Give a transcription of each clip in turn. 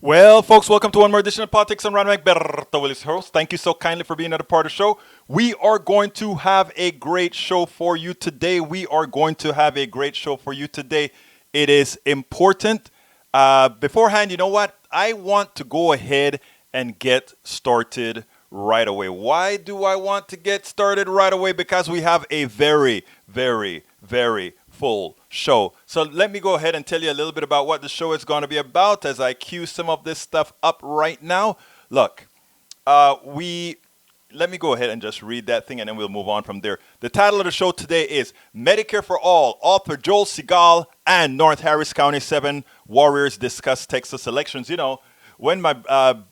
Well, folks, welcome to one more edition of Politics. I'm Ron McBerto Willis, host. Thank you so kindly for being at a part of the show. We are going to have a great show for you today. It is important. Beforehand, you know what? I want to go ahead and get started right away. Why do I want to get started right away? Because we have a very, very, very full show. So let me go ahead and tell you a little bit about what the show is going to be about as I cue some of this stuff up right now. Look, let me go ahead and just read that thing and then we'll move on from there. The title of the show today is Medicare for All. Author Joel Segal and North Harris County 7 warriors discuss Texas elections. You know, when my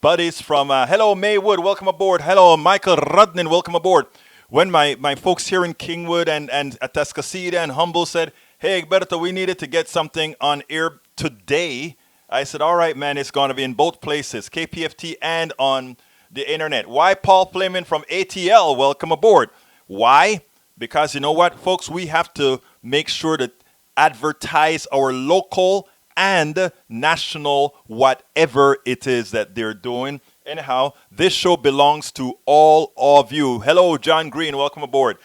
buddies from, hello Maywood, welcome aboard. Hello Michael Rudnin, welcome aboard. When my folks here in Kingwood and Atascocita and Humble said, hey, Egberto, we needed to get something on air today, I said, all right, man, it's going to be in both places, KPFT and on the internet. Why Paul Fleming from ATL? Welcome aboard. Why? Because you know what, folks, we have to make sure to advertise our local and national whatever it is that they're doing. Anyhow, this show belongs to all of you. Hello, John Green. Welcome aboard.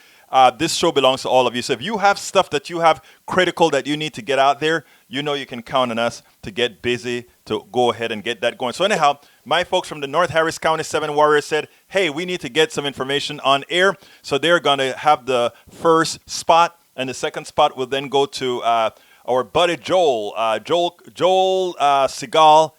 This show belongs to all of you. So if you have stuff that you have critical that you need to get out there, you know you can count on us to get busy, to go ahead and get that going. So anyhow, my folks from the North Harris County 7 Warriors said, hey, we need to get some information on air. So they're going to have the first spot, and the second spot will then go to our buddy Joel Segal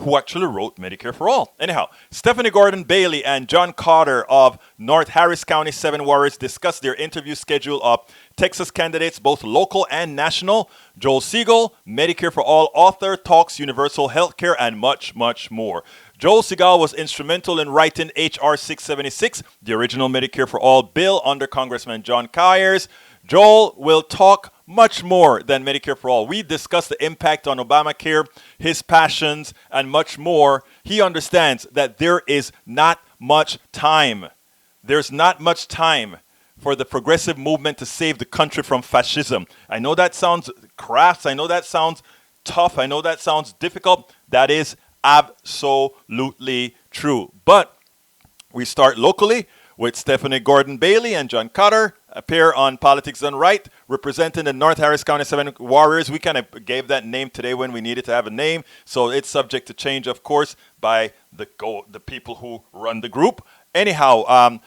who actually wrote Medicare for All. Anyhow, Stephanie Gordon Bailey and John Cotter of North Harris County 7 Warriors discussed their interview schedule of Texas candidates, both local and national. Joel Segal, Medicare for All author, talks universal health care, and much, much more. Joel Segal was instrumental in writing H.R. 676, the original Medicare for All bill under Congressman John Kyers. Joel will talk much more than Medicare for All. We discussed the impact on Obamacare, his passions, and much more. He understands that there is not much time. There's not much time for the progressive movement to save the country from fascism. I know that sounds crass. I know that sounds tough. I know that sounds difficult. That is absolutely true. But we start locally with Stephanie Gordon Bailey and John Cotter, appear on Politics Done Right, representing the North Harris County 7 Warriors. We kind of gave that name today when we needed to have a name, so it's subject to change, of course, by the people who run the group. Anyhow,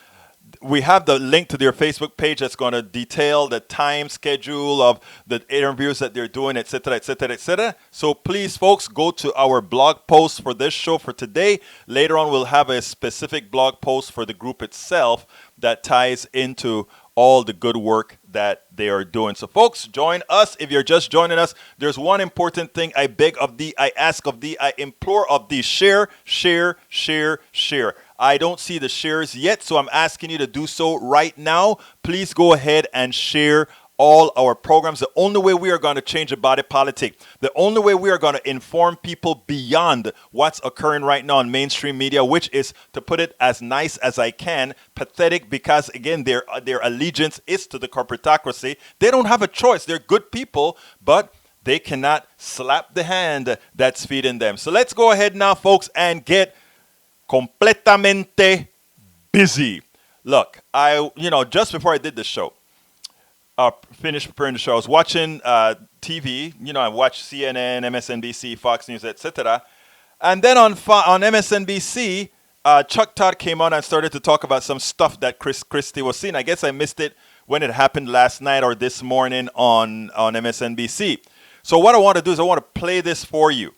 we have the link to their Facebook page that's going to detail the time schedule of the interviews that they're doing, etc., etc., etc. So please, folks, go to our blog post for this show for today. Later on, we'll have a specific blog post for the group itself that ties into all the good work that they are doing. So folks, join us. If you're just joining us, there's one important thing I beg of thee, I ask of thee, I implore of thee. Share, share, share, share. I don't see the shares yet, so I'm asking you to do so right now. Please go ahead and share all our programs. The only way we are going to change the body politic, the only way we are going to inform people beyond what's occurring right now in mainstream media, which is, to put it as nice as I can, pathetic, because again, their allegiance is to the corporatocracy. They don't have a choice. They're good people, but they cannot slap the hand that's feeding them. So let's go ahead now, folks, and get completamente busy. Look, just before I did this show, finished preparing the show, I was watching TV. I watched CNN, MSNBC, Fox News, etc. And then on MSNBC, Chuck Todd came on and started to talk about some stuff that Chris Christie was seeing. I guess I missed it when it happened last night or this morning on MSNBC. So what I want to do is I want to play this for you.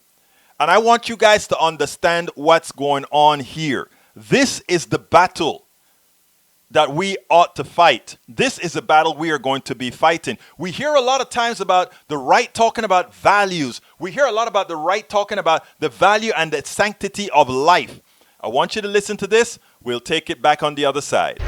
And I want you guys to understand what's going on here. This is the battle that we ought to fight. This is a battle we are going to be fighting. We hear a lot of times about the right talking about values. We hear a lot about the right talking about the value and the sanctity of life. I want you to listen to this. We'll take it back on the other side.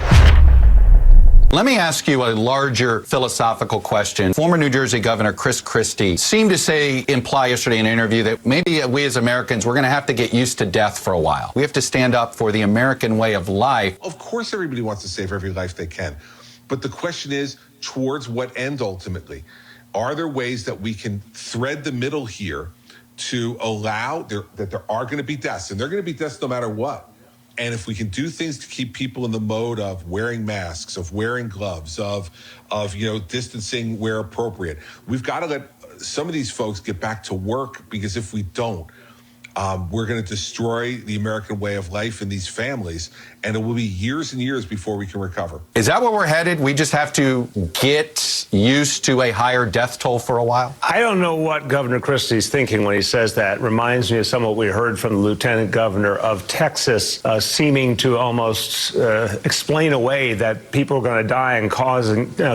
Let me ask you a larger philosophical question. Former New Jersey Governor Chris Christie seemed to imply yesterday in an interview that maybe we as Americans, we're going to have to get used to death for a while. We have to stand up for the American way of life. Of course, everybody wants to save every life they can. But the question is, towards what end ultimately? Are there ways that we can thread the middle here to allow that there are going to be deaths, and they're going to be deaths no matter what. And if we can do things to keep people in the mode of wearing masks, of wearing gloves, of distancing where appropriate, we've got to let some of these folks get back to work, because if we don't, we're going to destroy the American way of life in these families, and it will be years and years before we can recover. Is that where we're headed? We just have to get used to a higher death toll for a while? I don't know what Governor Christie's thinking when he says that. Reminds me of some of what we heard from the Lieutenant Governor of Texas, seeming to almost explain away that people are going to die and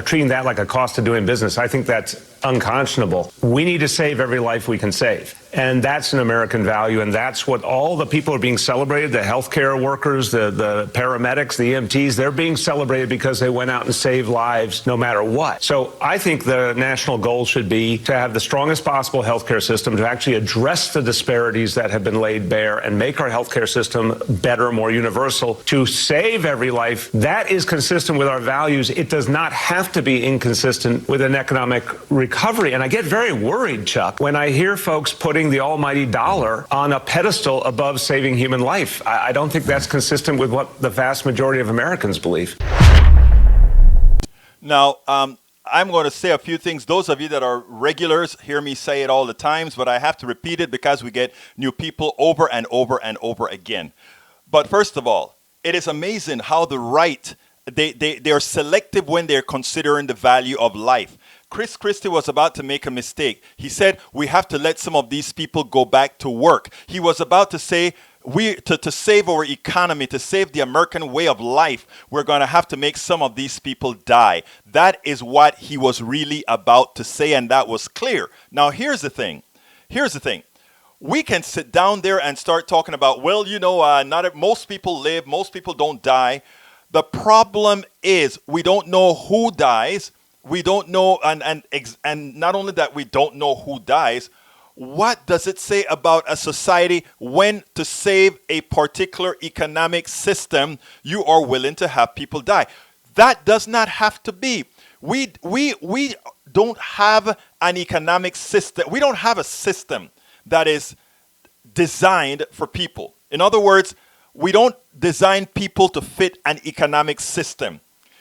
treating that like a cost of doing business. I think that's unconscionable. We need to save every life we can save. And that's an American value, and that's what all the people are being celebrated, the healthcare workers, the paramedics, the EMTs, they're being celebrated because they went out and saved lives no matter what. So I think the national goal should be to have the strongest possible healthcare system, to actually address the disparities that have been laid bare and make our healthcare system better, more universal, to save every life. That is consistent with our values. It does not have to be inconsistent with an economic recovery. And I get very worried, Chuck, when I hear folks putting the almighty dollar on a pedestal above saving human life. I don't think that's consistent with what the vast majority of Americans believe. Now, I'm going to say a few things. Those of you that are regulars hear me say it all the times, but I have to repeat it because we get new people over and over and over again. But first of all, it is amazing how the right, they are selective when they're considering the value of life. Chris Christie was about to make a mistake. He said, we have to let some of these people go back to work. He was about to say, to save our economy, to save the American way of life, we're going to have to make some of these people die. That is what he was really about to say, and that was clear. Now, here's the thing. We can sit down there and start talking about, well, most people live, most people don't die. The problem is we don't know who dies. We don't know, and not only that, we don't know who dies. What does it say about a society when, to save a particular economic system, you are willing to have people die? That does not have to be. We don't have an economic system. We don't have a system that is designed for people. In other words, we don't design people to fit an economic system.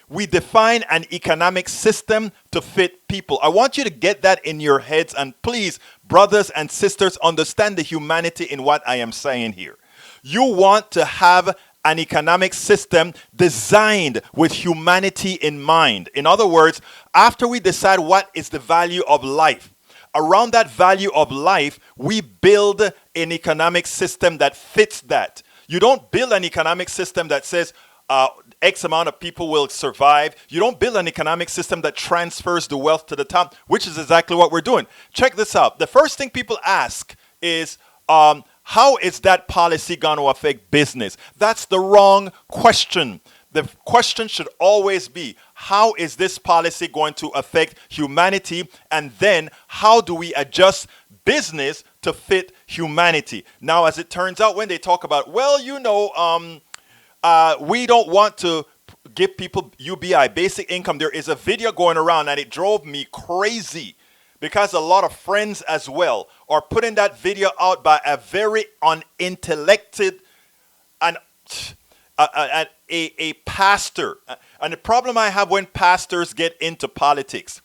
We define an economic system to fit people. I want you to get that in your heads, and please, brothers and sisters, understand the humanity in what I am saying here. You want to have an economic system designed with humanity in mind. In other words, after we decide what is the value of life, around that value of life, we build an economic system that fits that. You don't build an economic system that says, X amount of people will survive. You don't build an economic system that transfers the wealth to the top, which is exactly what we're doing. Check this out. The first thing people ask is, how is that policy going to affect business? That's the wrong question. The question should always be, how is this policy going to affect humanity? And then, how do we adjust business to fit humanity? Now, as it turns out, when they talk about, we don't want to give people UBI, basic income. There is a video going around, and it drove me crazy because a lot of friends as well are putting that video out by a very unintellected and a pastor. And the problem I have when pastors get into politics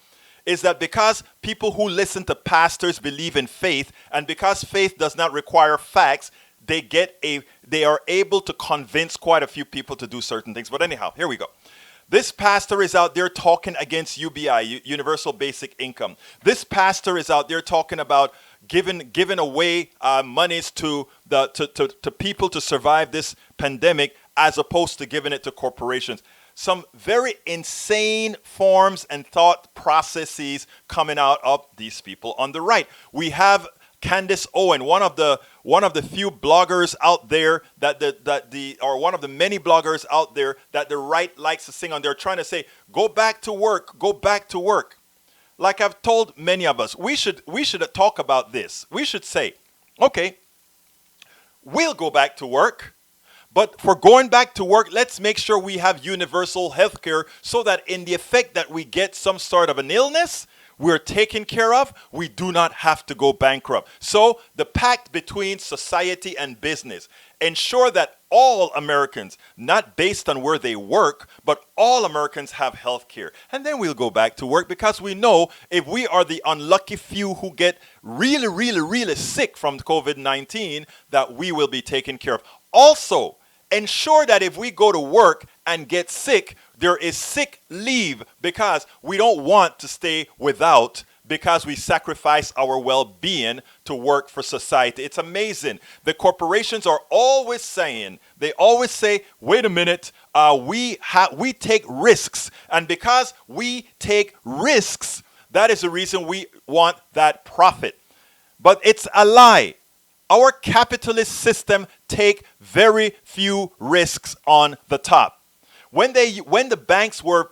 is that because people who listen to pastors believe in faith, and because faith does not require facts, they are able to convince quite a few people to do certain things. But anyhow, here we go. This pastor is out there talking against UBI, Universal Basic Income. This pastor is out there talking about giving away monies to people to survive this pandemic, as opposed to giving it to corporations. Some very insane forms and thought processes coming out of these people on the right. We have Candace Owen, one of the few bloggers out there or one of the many bloggers out there that the right likes to sing on. They're trying to say, go back to work, go back to work. Like I've told many of us, we should talk about this. We should say, okay, we'll go back to work, but for going back to work, let's make sure we have universal health care so that in the effect that we get some sort of an illness, we we're taken care of, we do not have to go bankrupt. So the pact between society and business ensure that all Americans, not based on where they work, but all Americans have health care. And then we'll go back to work, because we know if we are the unlucky few who get really, really, really sick from COVID-19, that we will be taken care of. Also, ensure that if we go to work and get sick, there is sick leave, because we don't want to stay without, because we sacrifice our well-being to work for society. It's amazing. The corporations are always saying, they always say, wait a minute, we take risks. And because we take risks, that is the reason we want that profit. But it's a lie. Our capitalist system take very few risks on the top. When the banks were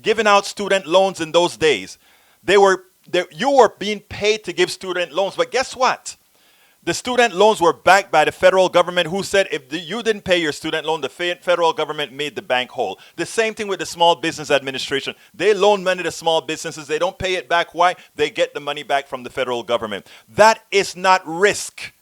giving out student loans in those days, you were being paid to give student loans. But guess what? The student loans were backed by the federal government, who said if you didn't pay your student loan, the federal government made the bank whole. The same thing with the Small Business Administration. They loan money to small businesses. They don't pay it back. Why? They get the money back from the federal government. That is not risk.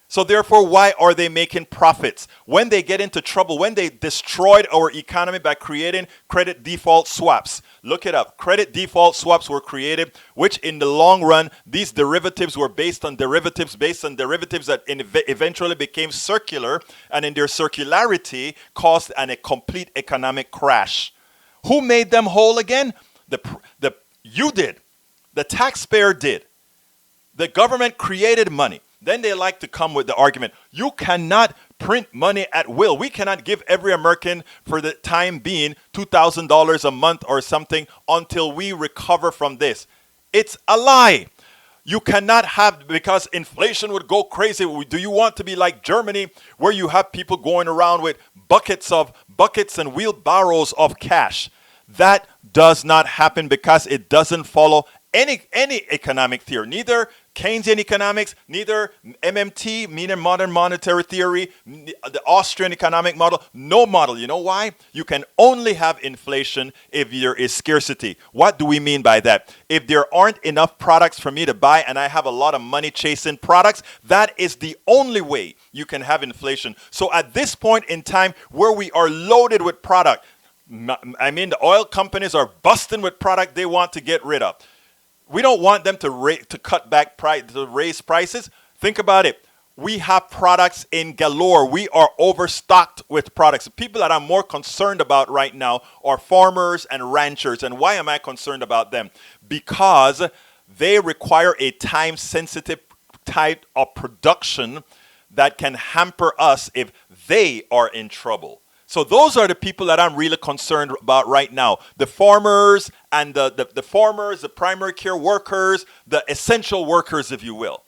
So therefore, why are they making profits? When they get into trouble, when they destroyed our economy by creating credit default swaps. Look it up. Credit default swaps were created, which in the long run, these derivatives were based on derivatives that eventually became circular, and in their circularity caused a complete economic crash. Who made them whole again? You did. The taxpayer did. The government created money. Then they like to come with the argument, you cannot print money at will. We cannot give every American, for the time being, $2,000 a month or something until we recover from this. It's a lie. You cannot have, because inflation would go crazy. Do you want to be like Germany, where you have people going around with buckets and wheelbarrows of cash? That does not happen, because it doesn't follow any economic theory, neither Keynesian economics, neither MMT, meaning modern monetary theory, the Austrian economic model, no model. You know why? You can only have inflation if there is scarcity. What do we mean by that? If there aren't enough products for me to buy and I have a lot of money chasing products, that is the only way you can have inflation. So at this point in time where we are loaded with product, I mean, the oil companies are busting with product they want to get rid of. We don't want them to cut back to raise prices. Think about it. We have products in galore. We are overstocked with products. The people that I'm more concerned about right now are farmers and ranchers. And why am I concerned about them? Because they require a time-sensitive type of production that can hamper us if they are in trouble. So those are the people that I'm really concerned about right now. The farmers and the farmers, the primary care workers, the essential workers, if you will.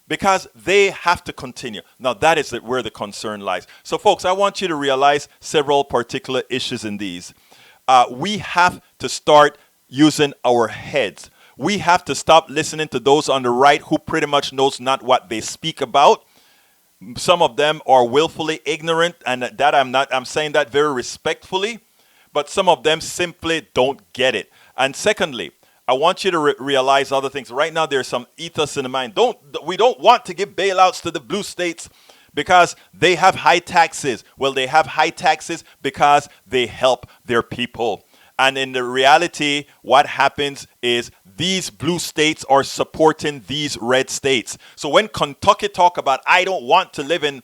Because they have to continue. Now that is where the concern lies. So folks, I want you to realize several particular issues in these. We have to start using our heads. We have to stop listening to those on the right who pretty much knows not what they speak about. Some of them are willfully ignorant, and that I'm saying that very respectfully, but some of them simply don't get it. And secondly, I want you to realize other things. Right now, there's some ethos in the mind. We don't want to give bailouts to the blue states because they have high taxes. Well, they have high taxes because they help their people. And in the reality, what happens is these blue states are supporting these red states. So when Kentucky talk about, I don't want to live in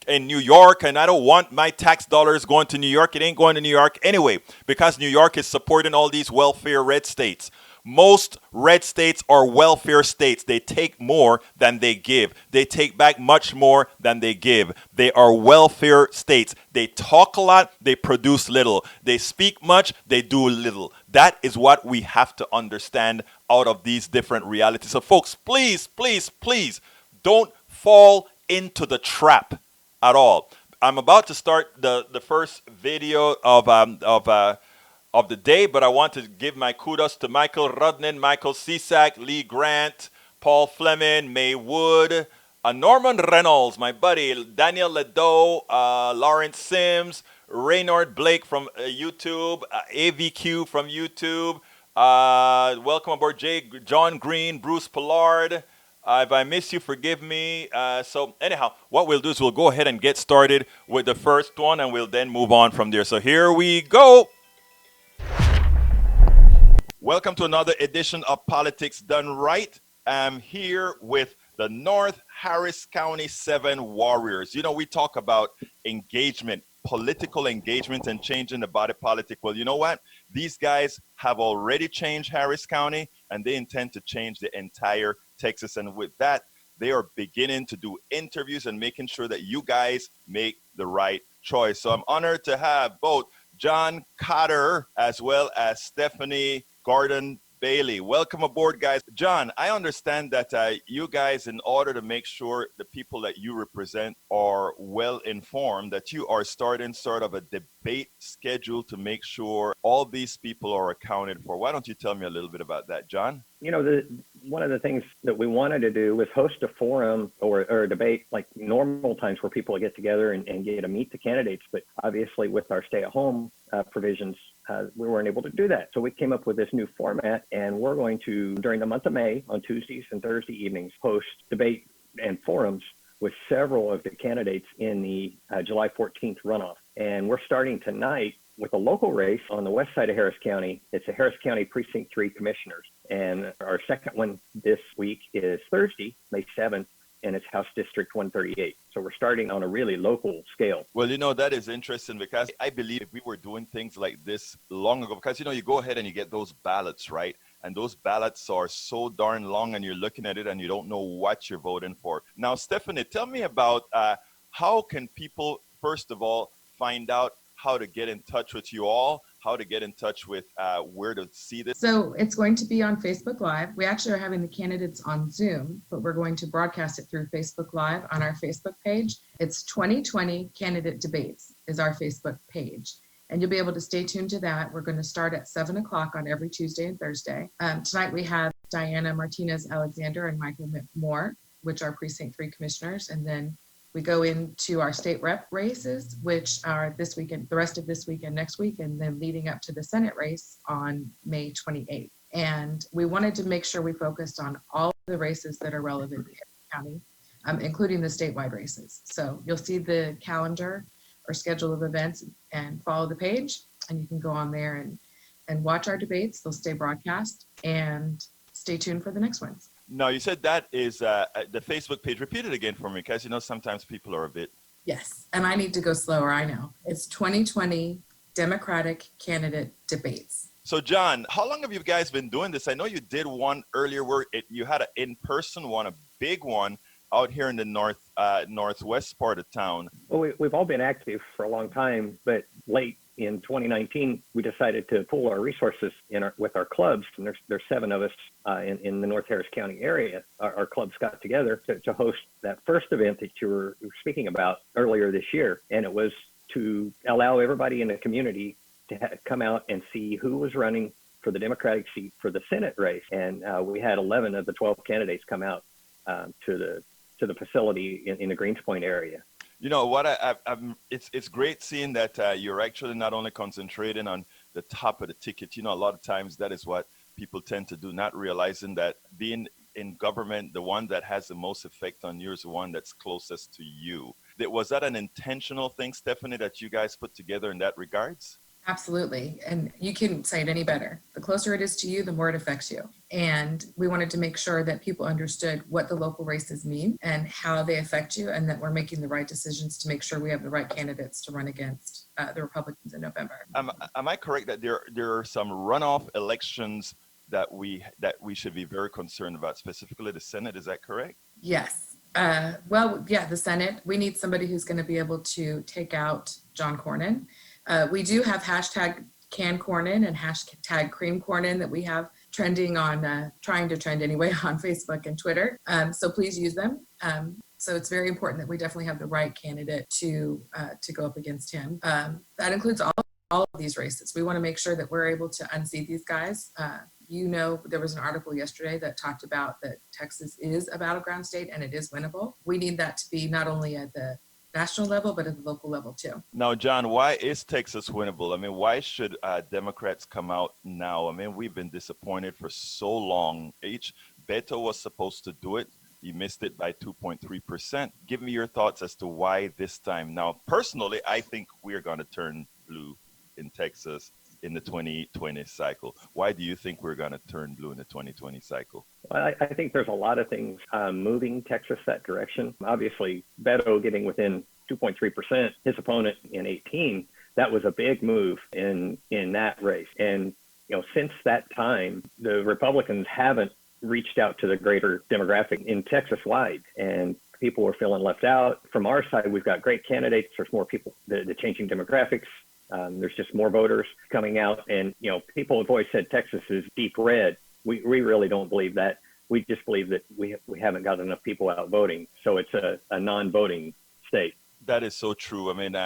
New York and I don't want my tax dollars going to New York, it ain't going to New York anyway, because New York is supporting all these welfare red states. Most red states are welfare states. They take more than they give. They take back much more than they give. They are welfare states. They talk a lot, they produce little. They speak much, they do little. That is what we have to understand out of these different realities. So folks, please, please, please don't fall into the trap at all. I'm about to start the first video of the day, but I want to give my kudos to Michael Rudnin, Michael Cisak, Lee Grant, Paul Fleming, May Wood, Norman Reynolds, my buddy, Daniel Ledoux, Lawrence Sims, Raynard Blake from YouTube, AVQ from YouTube, Welcome aboard, John Green, Bruce Pollard. If I miss you, forgive me. So anyhow, what we'll do is we'll go ahead and get started with the first one, and we'll then move on from there. So here we go. Welcome to another edition of Politics Done Right. I'm here with the North Harris County 7 Warriors. You know, we talk about engagement, political engagement, and changing the body politic. Well, you know what? These guys have already changed Harris County, and they intend to change the entire Texas. And with that, they are beginning to do interviews and making sure that you guys make the right choice. So I'm honored to have both John Cotter as well as Stephanie Gordon Bailey. Welcome aboard, guys. John, I understand that you guys, in order to make sure the people that you represent are well informed, that you are starting sort of a debate schedule to make sure all these people are accounted for. Why don't you tell me a little bit about that, John? You know, one of the things that we wanted to do was host a forum or a debate like normal times where people get together and get to meet the candidates. But obviously with our stay-at-home provisions, we weren't able to do that. So we came up with this new format, and we're going to, during the month of May, on Tuesdays and Thursday evenings, host debate and forums with several of the candidates in the July 14th runoff. And we're starting tonight with a local race on the west side of Harris County. It's the Harris County Precinct 3 Commissioners. And our second one this week is Thursday, May 7th, and it's House District 138. So we're starting on a really local scale. Well, you know, that is interesting because I believe if we were doing things like this long ago, because, you know, you go ahead and you get those ballots, right? And those ballots are so darn long and you're looking at it and you don't know what you're voting for. Now, Stephanie, tell me about how can people, first of all, find out how to get in touch with you all, how to get in touch with where to see this? So it's going to be on Facebook Live. We actually are having the candidates on Zoom, but we're going to broadcast it through Facebook Live on our Facebook page. It's 2020 Candidate Debates is our Facebook page. And you'll be able to stay tuned to that. We're going to start at 7 o'clock on every Tuesday and Thursday. Tonight we have Diana Martinez Alexander and Michael Moore, which are Precinct 3 commissioners. And then we go into our state rep races, which are this weekend, the rest of this week and next week, and then leading up to the Senate race on May 28th. And we wanted to make sure we focused on all the races that are relevant in Harris County, including the statewide races. So you'll see the calendar or schedule of events and follow the page, and you can go on there and watch our debates. They'll stay broadcast, and stay tuned for the next ones. No, you said that is the Facebook page. Repeat it again for me, because, you know, sometimes people are a bit. Yes, and I need to go slower, I know. It's 2020 Democratic Candidate Debates. So, John, how long have you guys been doing this? I know you did one earlier where you had an in-person one, a big one, out here in the northwest part of town. Well, we've all been active for a long time, but late in 2019, we decided to pool our resources with our clubs. And there's 7 of us in the North Harris County area. Our clubs got together to host that first event that you were speaking about earlier this year. And it was to allow everybody in the community to come out and see who was running for the Democratic seat for the Senate race. And we had 11 of the 12 candidates come out to the facility in the Greens Point area. You know what? It's great seeing that you're actually not only concentrating on the top of the ticket. You know, a lot of times that is what people tend to do, not realizing that being in government, the one that has the most effect on you is the one that's closest to you. Was that an intentional thing, Stephanie, that you guys put together in that regards? Absolutely. And you couldn't say it any better. The closer it is to you, the more it affects you. And we wanted to make sure that people understood what the local races mean and how they affect you, and that we're making the right decisions to make sure we have the right candidates to run against the Republicans in November. Am I correct that there are some runoff elections that we should be very concerned about, specifically the Senate? Is that correct? Yes. The Senate, we need somebody who's going to be able to take out John Cornyn. We do have hashtag Can Cornyn and hashtag Cream Cornyn that we have trending on, trying to trend anyway, on Facebook and Twitter. So please use them. So it's very important that we definitely have the right candidate to go up against him. That includes all of these races. We want to make sure that we're able to unseat these guys. You know, there was an article yesterday that talked about that Texas is a battleground state and it is winnable. We need that to be not only at the national level, but at the local level too. Now, John, why is Texas winnable? I mean, why should Democrats come out now? I mean, we've been disappointed for so long. Beto was supposed to do it. He missed it by 2.3%. Give me your thoughts as to why this time. Now, personally, I think we're going to turn blue in Texas in the 2020 cycle. Why do you think we're going to turn blue in the 2020 cycle? Well, I think there's a lot of things moving Texas that direction. Obviously, Beto getting within 2.3%, his opponent in 18, that was a big move in that race. And, since that time, the Republicans haven't reached out to the greater demographic in Texas wide, and people are feeling left out. From our side, we've got great candidates. There's more people, the changing demographics. There's just more voters coming out, and people have always said Texas is deep red. We really don't believe that. We just believe that we haven't got enough people out voting, so it's a non-voting state. That is so true. I mean,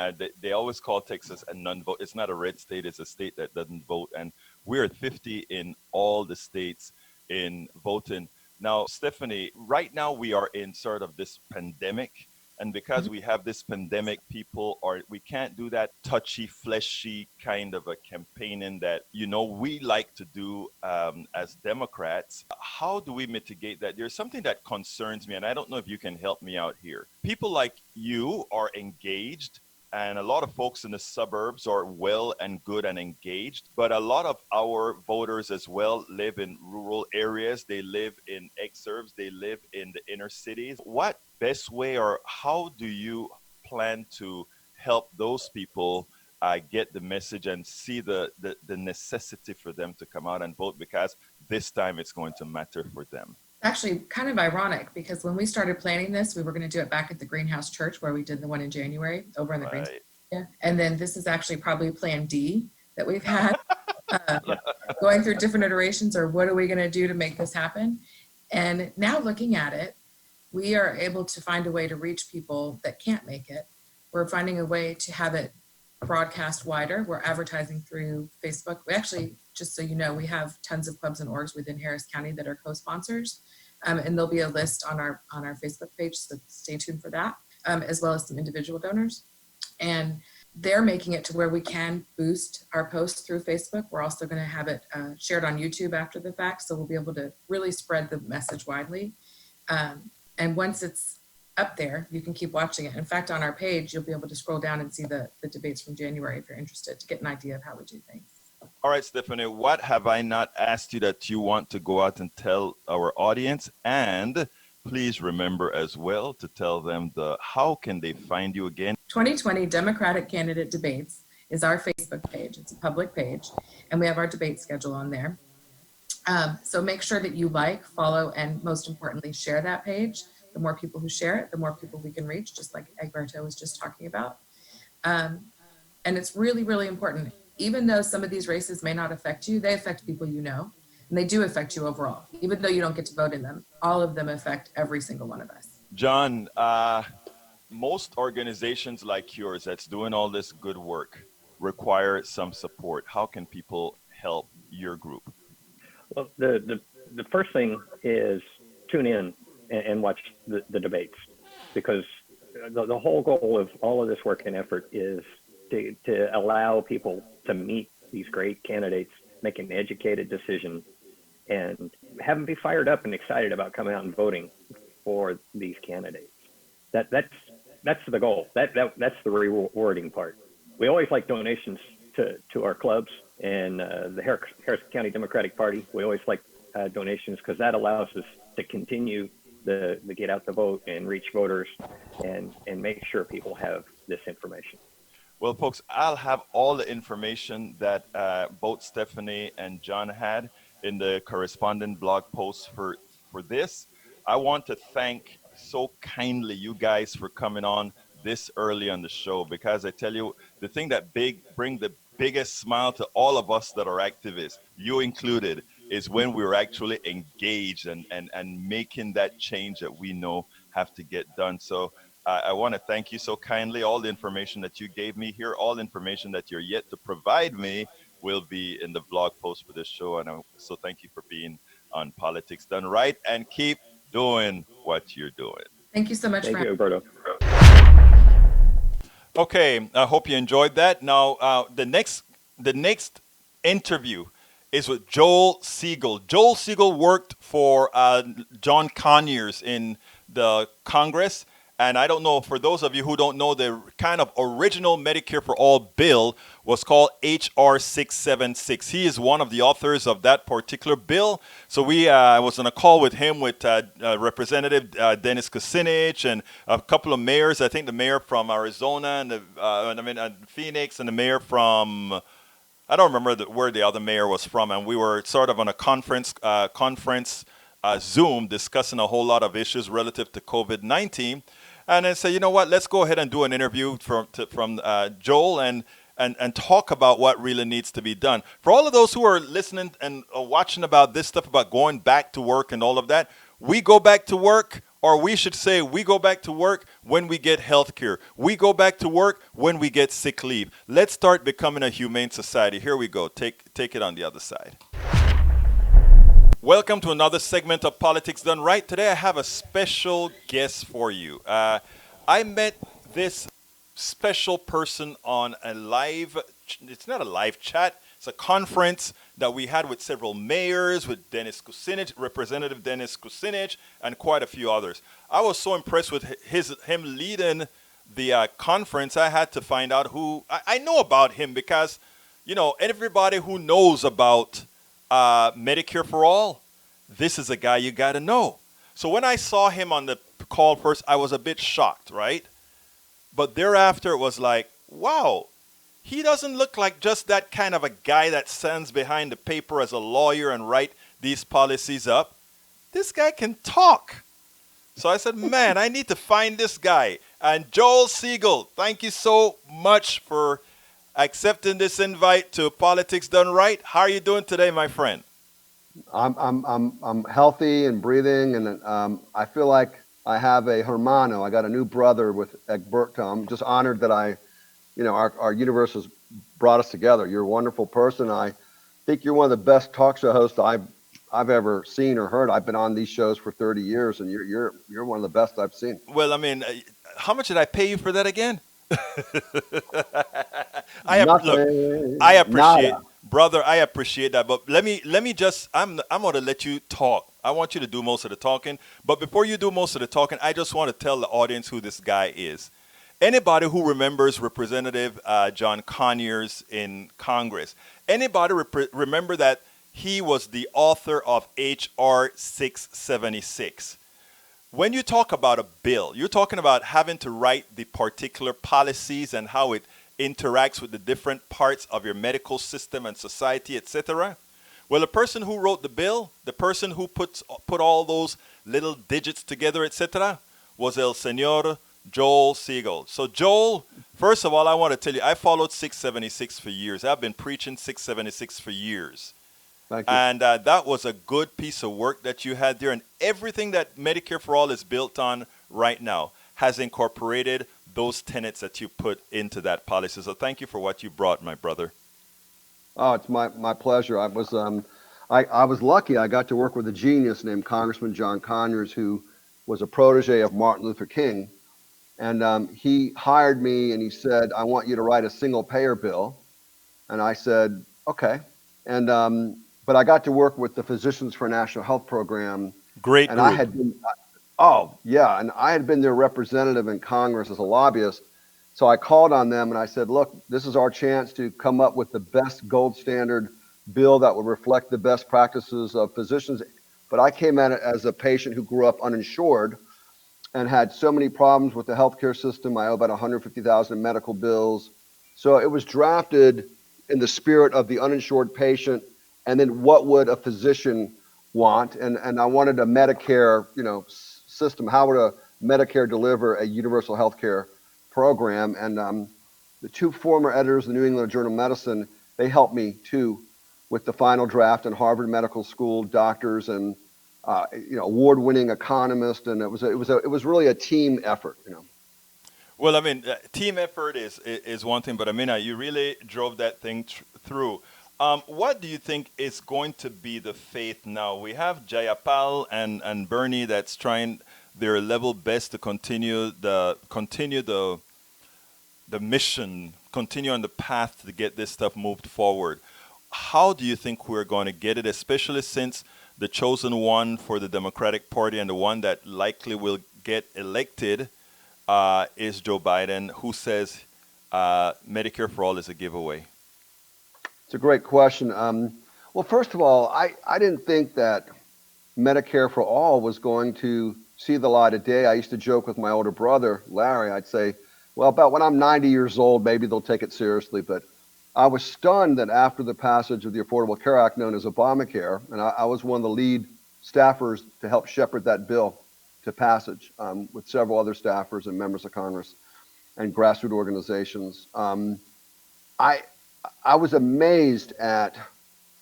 they always call Texas a non-vote. It's not a red state. It's a state that doesn't vote, and we're at 50 in all the states in voting. Now, Stephanie, right now we are in sort of this pandemic. And because we have this pandemic, we can't do that touchy, fleshy kind of a campaigning that, we like to do as Democrats. How do we mitigate that? There's something that concerns me, and I don't know if you can help me out here. People like you are engaged, and a lot of folks in the suburbs are well and good and engaged, but a lot of our voters as well live in rural areas. They live in exurbs. They live in the inner cities. What best way, or how do you plan to help those people get the message and see the necessity for them to come out and vote, because this time it's going to matter for them? Actually, kind of ironic, because when we started planning this, we were going to do it back at the Greenhouse Church where we did the one in January over in the Green. Yeah. And then this is actually probably plan D that we've had going through different iterations, or what are we going to do to make this happen? And now looking at it, we are able to find a way to reach people that can't make it. We're finding a way to have it broadcast wider. We're advertising through Facebook. We actually, just so you know, we have tons of clubs and orgs within Harris County that are co-sponsors, and there'll be a list on our Facebook page, so stay tuned for that, as well as some individual donors. And they're making it to where we can boost our posts through Facebook. We're also going to have it shared on YouTube after the fact, so we'll be able to really spread the message widely. And once it's up there, you can keep watching it. In fact, on our page, you'll be able to scroll down and see the debates from January if you're interested, to get an idea of how we do things. All right, Stephanie, what have I not asked you that you want to go out and tell our audience? And please remember as well to tell them how can they find you again? 2020 Democratic Candidate Debates is our Facebook page. It's a public page, and we have our debate schedule on there. So make sure that you follow, and most importantly, share that page. The more people who share it, the more people we can reach, just like Egberto was just talking about. And it's really, really important. Even though some of these races may not affect you, they affect people you know, and they do affect you overall. Even though you don't get to vote in them, all of them affect every single one of us. John, most organizations like yours that's doing all this good work require some support. How can people help your group? Well, the first thing is tune in and watch the debates, because the whole goal of all of this work and effort is to allow people to meet these great candidates, make an educated decision, and have them be fired up and excited about coming out and voting for these candidates. That's the goal. That's the rewarding part. We always like donations to our clubs and the Harris County Democratic Party. We always like donations, because that allows us to continue the get out the vote and reach voters and make sure people have this information. Well, folks, I'll have all the information that both Stephanie and John had in the corresponding blog post for this. I want to thank so kindly you guys for coming on this early on the show, because I tell you, the thing that bring the biggest smile to all of us that are activists, you included, is when we're actually engaged and making that change that we know have to get done. So I want to thank you so kindly. All the information that you gave me here, all the information that you're yet to provide me, will be in the blog post for this show. And so thank you for being on Politics Done Right, and keep doing what you're doing. Thank you so much. Thank you, Roberto. Okay, I hope you enjoyed that. Now, the next interview is with Joel Segal. Joel Segal worked for John Conyers in the Congress. And I don't know, for those of you who don't know, the kind of original Medicare for All bill was called H.R. 676. He is one of the authors of that particular bill. So I was on a call with him, with Representative Dennis Kucinich and a couple of mayors. I think the mayor from Arizona and Phoenix, and the mayor from, I don't remember where the other mayor was from, and we were sort of on a conference Zoom discussing a whole lot of issues relative to COVID-19. And I said, you know what, let's go ahead and do an interview from Joel and talk about what really needs to be done. For all of those who are listening and watching about this stuff about going back to work and all of that, we go back to work, or we should say we go back to work when we get health care. We go back to work when we get sick leave. Let's start becoming a humane society. Here we go. Take it on the other side. Welcome to another segment of Politics Done Right. Today I have a special guest for you. I met this special person on it's not a live chat, it's a conference that we had with several mayors, with Dennis Kucinich, Representative Dennis Kucinich, and quite a few others. I was so impressed with him leading the conference. I had to find out who, I know about him because, everybody who knows about Medicare for All, this is a guy you got to know. So when I saw him on the call first, I was a bit shocked, right? But thereafter, it was like, wow, he doesn't look like just that kind of a guy that stands behind the paper as a lawyer and write these policies up. This guy can talk. So I said, man, I need to find this guy. And Joel Segal, thank you so much for accepting this invite to Politics Done Right. How are you doing today, my friend? I'm healthy and breathing, and I feel like I have a hermano. I got a new brother with Egberto. I'm just honored that our universe has brought us together. You're a wonderful person. I think you're one of the best talk show hosts I've ever seen or heard. I've been on these shows for 30 years, and you're one of the best I've seen. Well, I mean, how much did I pay you for that again? I appreciate, brother. I appreciate that. But let me just. I'm going to let you talk. I want you to do most of the talking. But before you do most of the talking, I just want to tell the audience who this guy is. Anybody who remembers Representative John Conyers in Congress, anybody remember that he was the author of H.R. 676. When you talk about a bill, you're talking about having to write the particular policies and how it interacts with the different parts of your medical system and society, etc. Well, the person who wrote the bill, the person who put all those little digits together, etc., was El Señor Joel Segal. So Joel, first of all, I want to tell you, I followed 676 for years. I've been preaching 676 for years. Thank you. And that was a good piece of work that you had there. And everything that Medicare for All is built on right now has incorporated those tenets that you put into that policy. So thank you for what you brought, my brother. Oh, it's my pleasure. I was lucky. I got to work with a genius named Congressman John Conyers, who was a protege of Martin Luther King. And he hired me and he said, I want you to write a single payer bill. And I said, okay. And but I got to work with the Physicians for a National Health Program. Great and group. I had been, and I had been their representative in Congress as a lobbyist. So I called on them and I said, look, this is our chance to come up with the best gold standard bill that would reflect the best practices of physicians. But I came at it as a patient who grew up uninsured and had so many problems with the healthcare system. I owe about $150,000 in medical bills. So it was drafted in the spirit of the uninsured patient, and then what would a physician want? And I wanted a Medicare, system. How would a Medicare deliver a universal healthcare program? And the two former editors of the New England Journal of Medicine, they helped me too with the final draft, and Harvard Medical School doctors and award-winning economists, and it was really a team effort. Well, I mean, team effort is one thing, but I mean, you really drove that thing through. What do you think is going to be the faith now? We have Jayapal and Bernie that's trying their level best to continue the the mission, continue on the path to get this stuff moved forward. How do you think we're going to get it, especially since the chosen one for the Democratic Party and the one that likely will get elected is Joe Biden, who says Medicare for all is a giveaway? It's a great question. Well, first of all, I didn't think that Medicare for all was going to see the light of day. I used to joke with my older brother, Larry. I'd say, well, about when I'm 90 years old, maybe they'll take it seriously. But I was stunned that after the passage of the Affordable Care Act, known as Obamacare, and I was one of the lead staffers to help shepherd that bill to passage with several other staffers and members of Congress and grassroots organizations. I was amazed at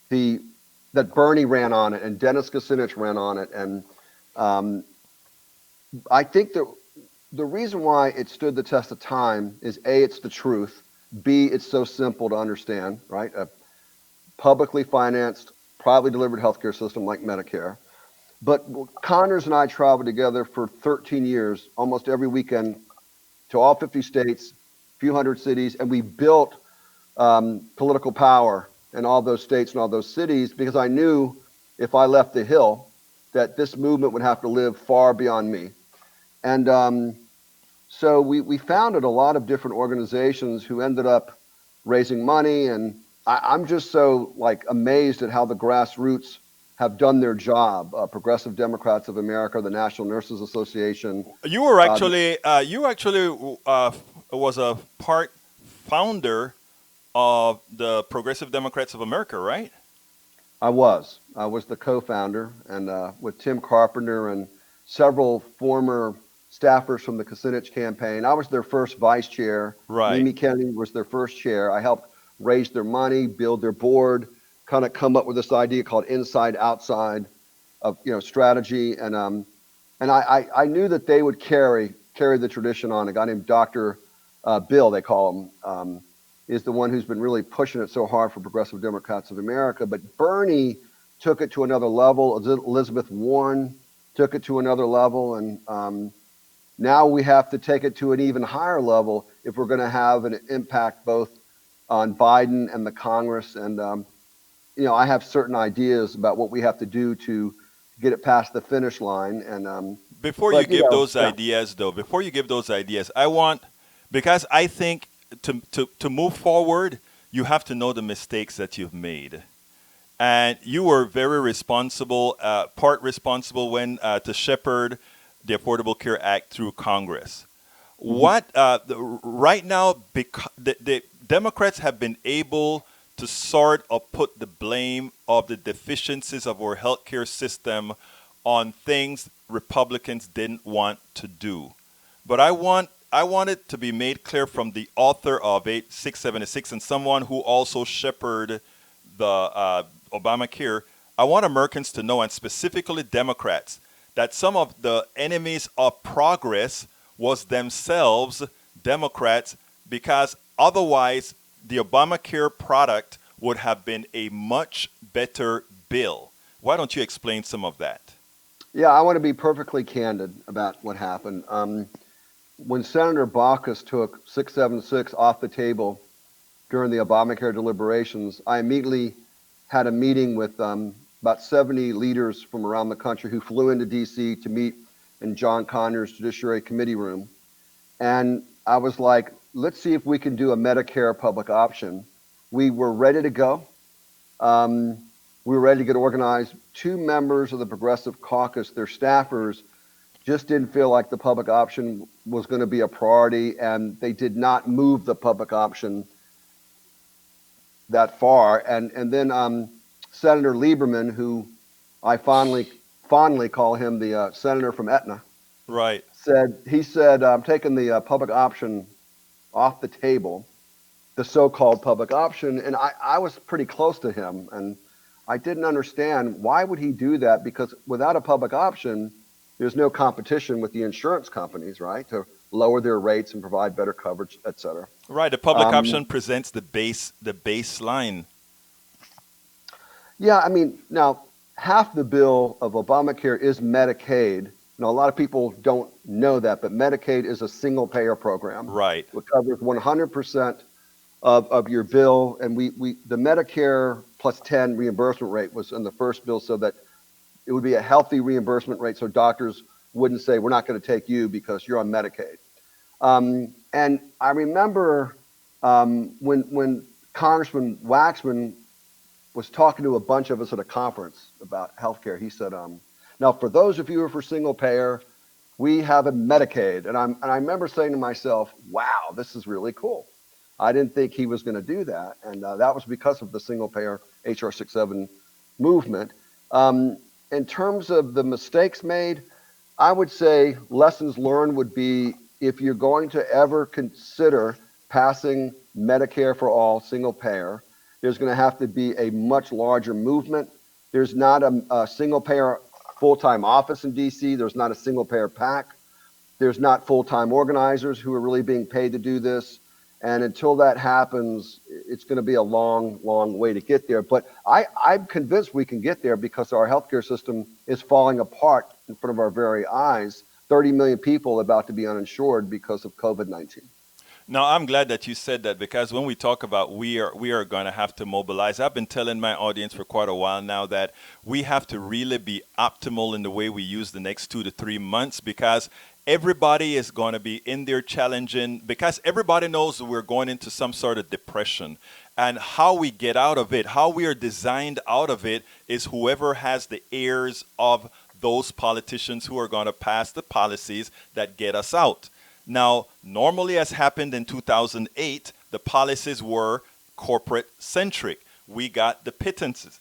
that Bernie ran on it and Dennis Kucinich ran on it, and I think that the reason why it stood the test of time is A, it's the truth. B, it's so simple to understand, right? A publicly financed, privately delivered healthcare system like Medicare. But Connors and I traveled together for 13 years, almost every weekend, to all 50 states, a few hundred cities, and we built political power in all those states and all those cities because I knew if I left the Hill that this movement would have to live far beyond me. And so we founded a lot of different organizations who ended up raising money, and I'm just so amazed at how the grassroots have done their job. Progressive Democrats of America, the National Nurses Association. You were actually was a part founder of the Progressive Democrats of America, right? I was the co-founder, and with Tim Carpenter and several former staffers from the Kucinich campaign. I was their first vice chair. Right. Mimi Kennedy was their first chair. I helped raise their money, build their board, kind of come up with this idea called inside outside of strategy, and I knew that they would carry the tradition on. A guy named Dr. Bill, they call him, is the one who's been really pushing it so hard for Progressive Democrats of America. But Bernie took it to another level. Elizabeth Warren took it to another level, and now we have to take it to an even higher level if we're going to have an impact both on Biden and the Congress. And I have certain ideas about what we have to do to get it past the finish line. And before you give those ideas, because I think to move forward, you have to know the mistakes that you've made. And you were very responsible, part responsible when to shepherd the Affordable Care Act through Congress. What right now, because the Democrats have been able to sort of put the blame of the deficiencies of our healthcare system on things Republicans didn't want to do. But I want it to be made clear from the author of 8676 and someone who also shepherded the Obamacare. I want Americans to know, and specifically Democrats, that some of the enemies of progress was themselves Democrats, because otherwise the Obamacare product would have been a much better bill. Why don't you explain some of that? Yeah, I want to be perfectly candid about what happened. When Senator Baucus took 676 off the table during the Obamacare deliberations, I immediately had a meeting with about 70 leaders from around the country who flew into D.C. to meet in John Conyers' Judiciary Committee room. And I was like, let's see if we can do a Medicare public option. We were ready to go. We were ready to get organized. 2 members of the Progressive Caucus, their staffers, just didn't feel like the public option was going to be a priority, and they did not move the public option that far. And then Senator Lieberman, who I fondly call him the senator from Etna, right, said, I'm taking the public option off the table, the so-called public option. And I was pretty close to him, and I didn't understand why would he do that, because without a public option, there's no competition with the insurance companies, right, to lower their rates and provide better coverage, et cetera. Right. The public option presents the baseline. Yeah, I mean, now half the bill of Obamacare is Medicaid, Now, a lot of people don't know that, but Medicaid is a single payer program. Right. It covers 100% of your bill. And the Medicare plus 10 reimbursement rate was in the first bill so that it would be a healthy reimbursement rate so doctors wouldn't say, we're not going to take you because you're on Medicaid. And I remember when Congressman Waxman was talking to a bunch of us at a conference about healthcare, he said, now for those of you who are for single payer, we have a Medicaid. And I remember saying to myself, wow, this is really cool. I didn't think he was going to do that. And that was because of the single payer HR 67 movement. In terms of the mistakes made, I would say lessons learned would be if you're going to ever consider passing Medicare for all single payer, there's going to have to be a much larger movement. There's not a single payer full-time office in DC. There's not a single payer PAC. There's not full-time organizers who are really being paid to do this. And until that happens, it's going to be a long, long way to get there. But I'm convinced we can get there because our healthcare system is falling apart in front of our very eyes. 30 million people about to be uninsured because of COVID-19. Now, I'm glad that you said that because when we talk about we are going to have to mobilize, I've been telling my audience for quite a while now that we have to really be optimal in the way we use the next 2 to 3 months because everybody is going to be in there challenging because everybody knows that we're going into some sort of depression. And how we get out of it, how we are designed out of it is whoever has the ears of those politicians who are going to pass the policies that get us out. Now, normally as happened in 2008, the policies were corporate centric. We got the pittances.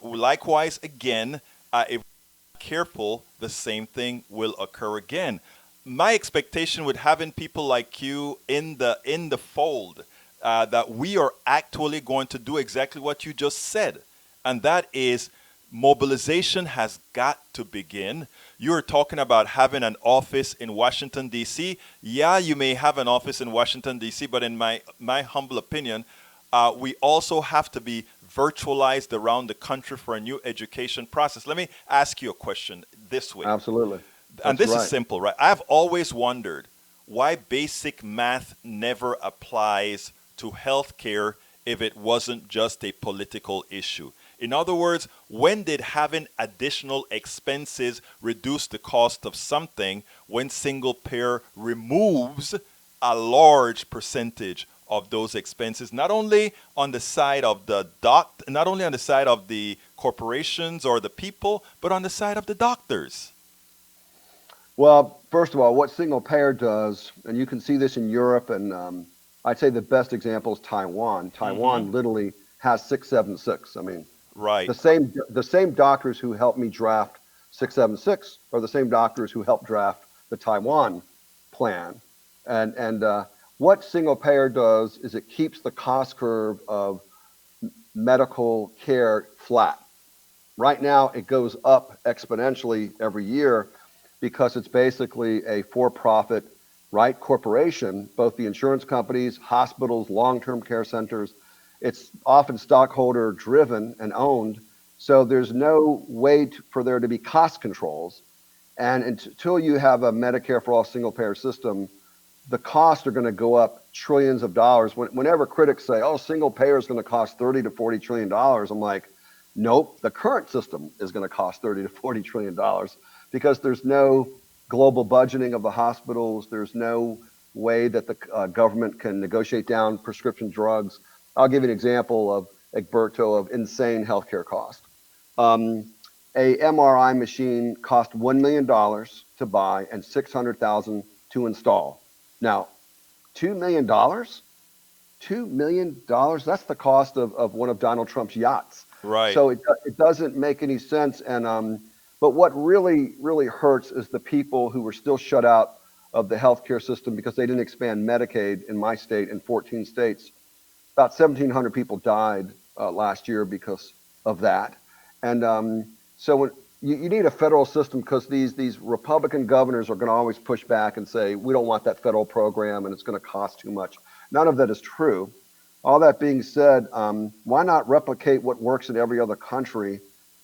Likewise, again, if we're careful, the same thing will occur again. My expectation with having people like you in the fold, that we are actually going to do exactly what you just said, and that is mobilization has got to begin. You're talking about having an office in Washington, D.C. Yeah, you may have an office in Washington, D.C., but in my humble opinion, we also have to be virtualized around the country for a new education process. Let me ask you a question this way. Absolutely. And this right. is simple, right? I've always wondered why basic math never applies to healthcare if it wasn't just a political issue. In other words, when did having additional expenses reduce the cost of something when single payer removes a large percentage of those expenses, not only on the side of not only on the side of the corporations or the people, but on the side of the doctors? Well, first of all, what single payer does, and you can see this in Europe, and I'd say the best example is Taiwan. Taiwan literally has 676. I mean, right. The same doctors who helped me draft 676 are the same doctors who helped draft the Taiwan plan. And what single payer does is it keeps the cost curve of medical care flat. Right now, it goes up exponentially every year because it's basically a for-profit, right, corporation, both the insurance companies, hospitals, long-term care centers. It's often stockholder driven and owned. So there's no way for there to be cost controls. And until you have a Medicare for all single payer system, the costs are going to go up trillions of dollars. Whenever critics say, oh, single payer is going to cost $30 to $40 trillion, I'm like, nope, the current system is going to cost $30 to $40 trillion because there's no global budgeting of the hospitals. There's no way that the government can negotiate down prescription drugs. I'll give you an example of Egberto of insane healthcare cost. A MRI machine cost $1 million to buy and $600,000 to install. Now, $2 million? $2 million? That's the cost of one of Donald Trump's yachts. Right. So it doesn't make any sense. And but what really, really hurts is the people who were still shut out of the healthcare system because they didn't expand Medicaid in my state in 14 states. About 1,700 people died last year because of that. And so when you need a federal system because these Republican governors are going to always push back and say, we don't want that federal program and it's going to cost too much. None of that is true. All that being said, why not replicate what works in every other country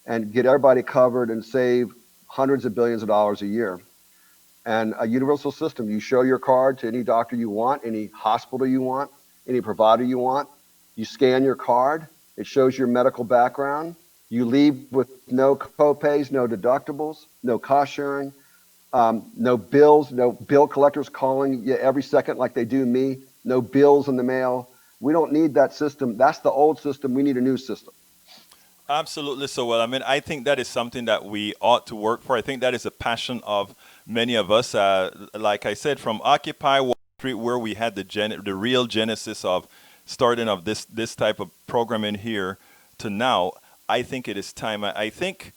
and get everybody covered and save hundreds of billions of dollars a year. And a universal system, you show your card to any doctor you want, any hospital you want, any provider you want. You scan your card. It shows your medical background. You leave with no copays, no deductibles, no cost sharing, no bills, no bill collectors calling you every second like they do me, no bills in the mail. We don't need that system. That's the old system. We need a new system. Absolutely. So, well, I mean, I think that is something that we ought to work for. I think that is a passion of many of us. Like I said, from Occupy Wall Street, where we had the real genesis of starting of this type of program in here, to now, I think it is time. I think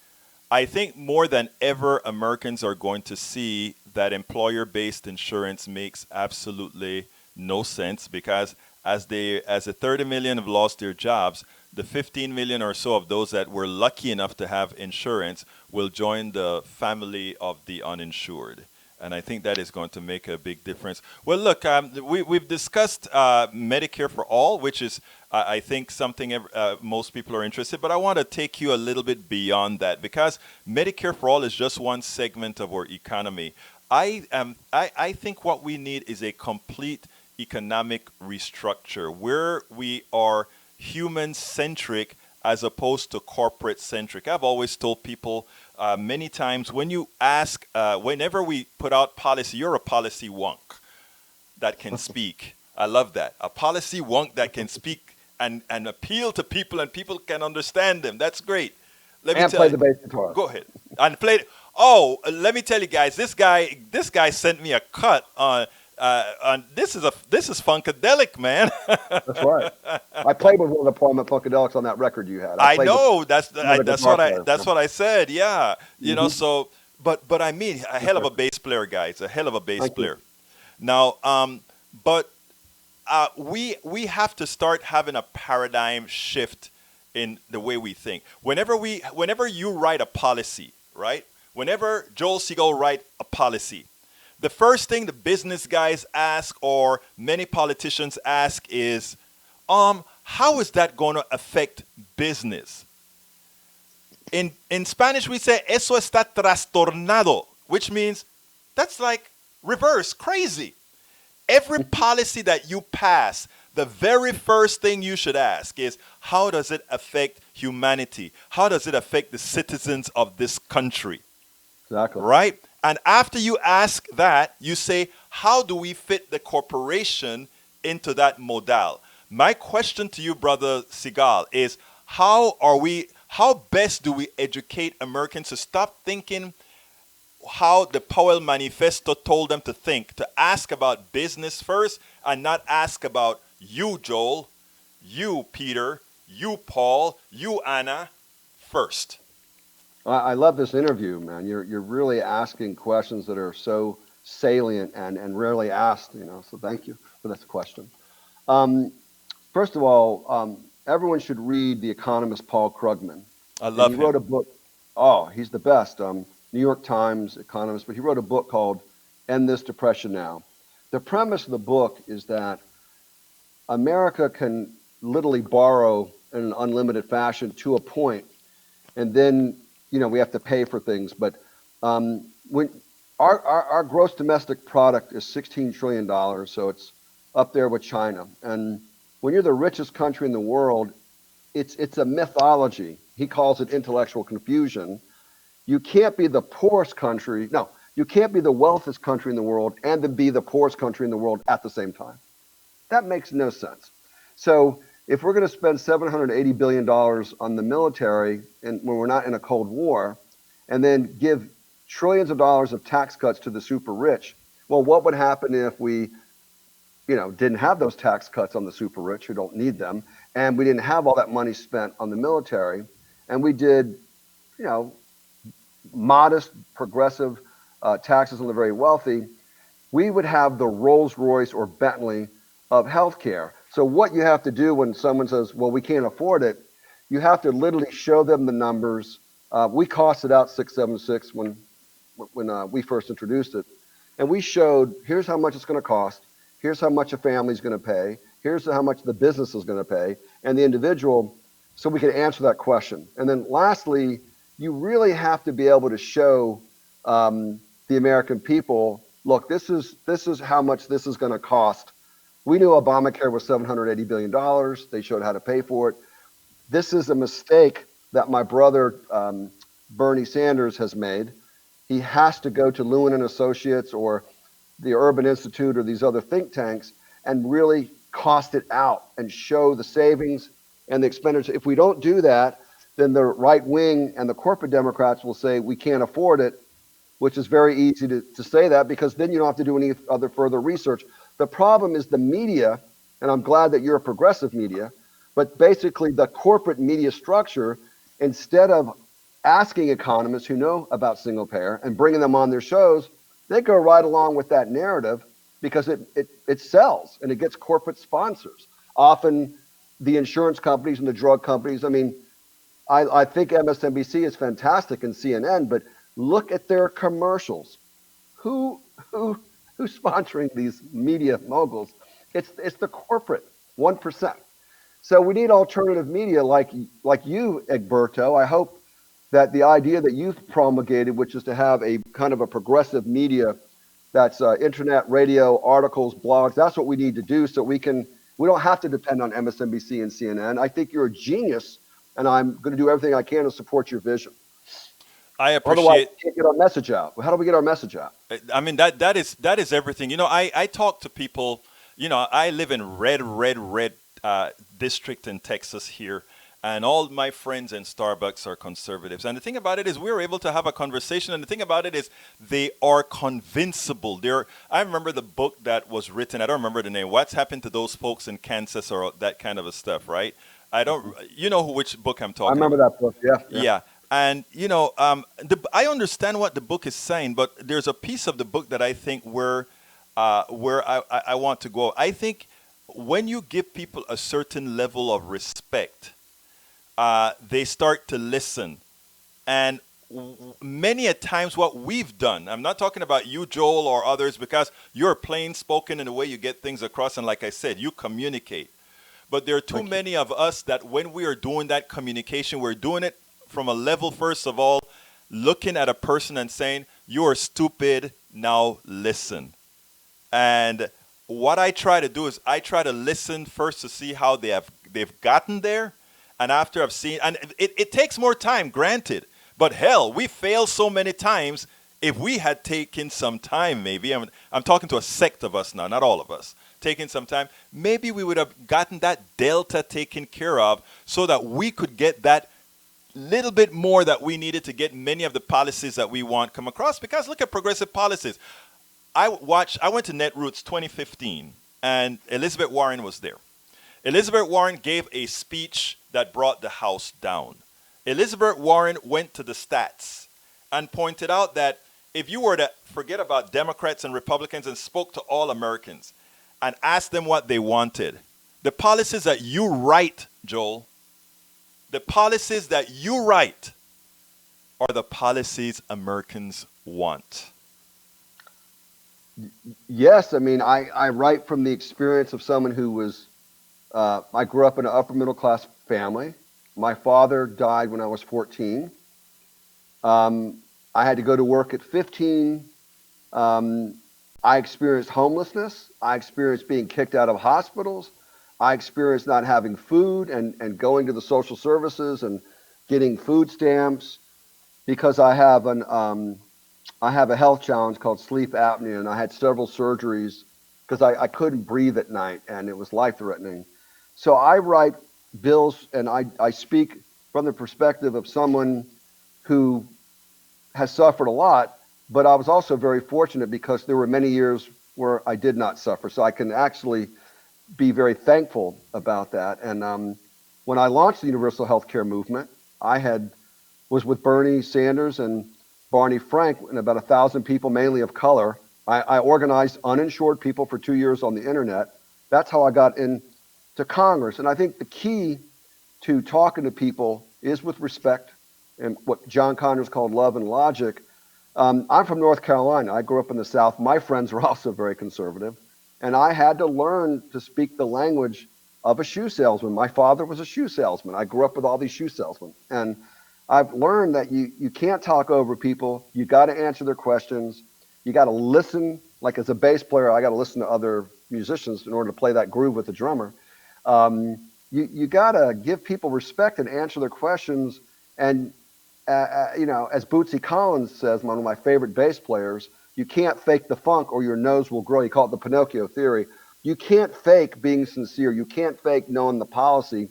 more than ever, Americans are going to see that employer-based insurance makes absolutely no sense, because as the 30 million have lost their jobs, the 15 million or so of those that were lucky enough to have insurance will join the family of the uninsured. And I think that is going to make a big difference. Well, look, we've discussed Medicare for All, which is, I think, something most people are interested. But I want to take you a little bit beyond that, because Medicare for All is just one segment of our economy. I think what we need is a complete economic restructure where we are human-centric as opposed to corporate-centric. I've always told people many times, when you ask, whenever we put out policy, you're a policy wonk that can speak. I love that. A policy wonk that can speak and appeal to people, and people can understand them. That's great. Let me And tell play you. the bass guitar. Go ahead. And play it. Oh, let me tell you guys, this guy sent me a cut on this is funkadelic, man. That's right. I played with one of the Parliament Funkadelics on that record you had. I played know with that's another guitar player. that's what I said. Yeah, you know. So, but I mean, a hell of a bass player, guys. A hell of a bass Thank you. player. Now, but we have to start having a paradigm shift in the way we think. Whenever you write a policy, right? Whenever Joel Segal write a policy, the first thing the business guys ask, or many politicians ask, is, how is that going to affect business? In Spanish, we say, eso está trastornado, which means that's like reverse, crazy. Every policy that you pass, the very first thing you should ask is, how does it affect humanity? How does it affect the citizens of this country? Exactly. Right? And after you ask that, you say, how do we fit the corporation into that modal? My question to you, Brother Segal, is how best do we educate Americans to stop thinking how the Powell Manifesto told them to think, to ask about business first and not ask about you, Joel, you, Peter, you, Paul, you, Anna, first? I love this interview, man. You're really asking questions that are so salient and rarely asked, so thank you for this question. First of all, everyone should read the economist Paul Krugman. I love him. him. He wrote a book. Oh, he's the best. New York Times economist, but he wrote a book called End This Depression Now. The premise of the book is that America can literally borrow in an unlimited fashion to a point, and then we have to pay for things. But when our gross domestic product is $16 trillion, so it's up there with China. And when you're the richest country in the world, it's a mythology. He calls it intellectual confusion. You can't be the poorest country. No, you can't be the wealthiest country in the world and then be the poorest country in the world at the same time. That makes no sense. So if we're going to spend $780 billion on the military and when we're not in a Cold War, and then give trillions of dollars of tax cuts to the super rich, well, what would happen if we, didn't have those tax cuts on the super rich who don't need them, and we didn't have all that money spent on the military, and we did, modest, progressive taxes on the very wealthy? We would have the Rolls Royce or Bentley of healthcare. So what you have to do when someone says, well, we can't afford it, you have to literally show them the numbers. We costed out 676 when we first introduced it. And we showed, here's how much it's going to cost. Here's how much a family's going to pay. Here's how much the business is going to pay and the individual, so we can answer that question. And then lastly, you really have to be able to show the American people, look, this is how much this is going to cost. We knew Obamacare was $780 billion. They showed how to pay for it. This is a mistake that my brother Bernie Sanders has made. He has to go to Lewin and Associates or the Urban Institute or these other think tanks and really cost it out and show the savings and the expenditure. If we don't do that, then the right wing and the corporate Democrats will say we can't afford it, which is very easy to say that, because then you don't have to do any other further research. The problem is the media, and I'm glad that you're a progressive media, but basically the corporate media structure, instead of asking economists who know about single payer and bringing them on their shows, they go right along with that narrative because it sells and it gets corporate sponsors. Often the insurance companies and the drug companies, I mean, I think MSNBC is fantastic and CNN, but look at their commercials. Who's sponsoring these media moguls? It's the corporate 1%. So we need alternative media like you, Egberto. I hope that the idea that you've promulgated, which is to have a kind of a progressive media that's internet, radio, articles, blogs, that's what we need to do so we don't have to depend on MSNBC and CNN. I think you're a genius, and I'm going to do everything I can to support your vision. I Otherwise, appreciate. we can't get our message out. How do we get our message out? I mean, that is everything. You know, I talk to people. You know, I live in red district in Texas here, and all my friends in Starbucks are conservatives. And the thing about it is, we were able to have a conversation. And the thing about it is, they are convincible. I remember the book that was written. I don't remember the name. What's happened to those folks in Kansas, or that kind of a stuff, right? I don't. You know which book I'm talking about? I remember that book. Yeah. Yeah. And, you know, I understand what the book is saying, but there's a piece of the book that I think where I want to go. I think when you give people a certain level of respect, they start to listen. And many a times what we've done, I'm not talking about you, Joel, or others, because you're plain spoken in the way you get things across. And like I said, you communicate. But there are too many of us that when we are doing that communication, we're doing it from a level, first of all, looking at a person and saying, you're stupid, now listen. And what I try to do is I try to listen first to see how they've gotten there. And after I've seen, and it takes more time, granted. But hell, we fail so many times. If we had taken some time, maybe, I'm talking to a sect of us now, not all of us, taking some time, maybe we would have gotten that delta taken care of so that we could get that little bit more that we needed to get many of the policies that we want come across. Because look at progressive policies. I went to Netroots 2015, and Elizabeth Warren was there. Elizabeth Warren gave a speech that brought the House down. Elizabeth Warren went to the stats and pointed out that if you were to forget about Democrats and Republicans and spoke to all Americans and asked them what they wanted, the policies that you write, Joel, the policies that you write are the policies Americans want. Yes, I mean, I write from the experience of someone who was, I grew up in an upper middle class family. My father died when I was 14. I had to go to work at 15. I experienced homelessness. I experienced being kicked out of hospitals. I experienced not having food and going to the social services and getting food stamps because I have a health challenge called sleep apnea, and I had several surgeries because I couldn't breathe at night and it was life-threatening. So I write bills and I speak from the perspective of someone who has suffered a lot, but I was also very fortunate because there were many years where I did not suffer. So I can actually be very thankful about that. And when I launched the universal health care movement, was with Bernie Sanders and Barney Frank and about 1,000 people, mainly of color. I organized uninsured people for 2 years on the internet. That's how I got into Congress. And I think the key to talking to people is with respect and what John Conyers called love and logic. I'm from North Carolina. I grew up in the South. My friends were also very conservative. And I had to learn to speak the language of a shoe salesman. My father was a shoe salesman. I grew up with all these shoe salesmen. And I've learned that you can't talk over people. You got to answer their questions. You got to listen. Like as a bass player, I got to listen to other musicians in order to play that groove with the drummer. You got to give people respect and answer their questions. And as Bootsy Collins says, one of my favorite bass players, you can't fake the funk or your nose will grow. He called it the Pinocchio theory. You can't fake being sincere. You can't fake knowing the policy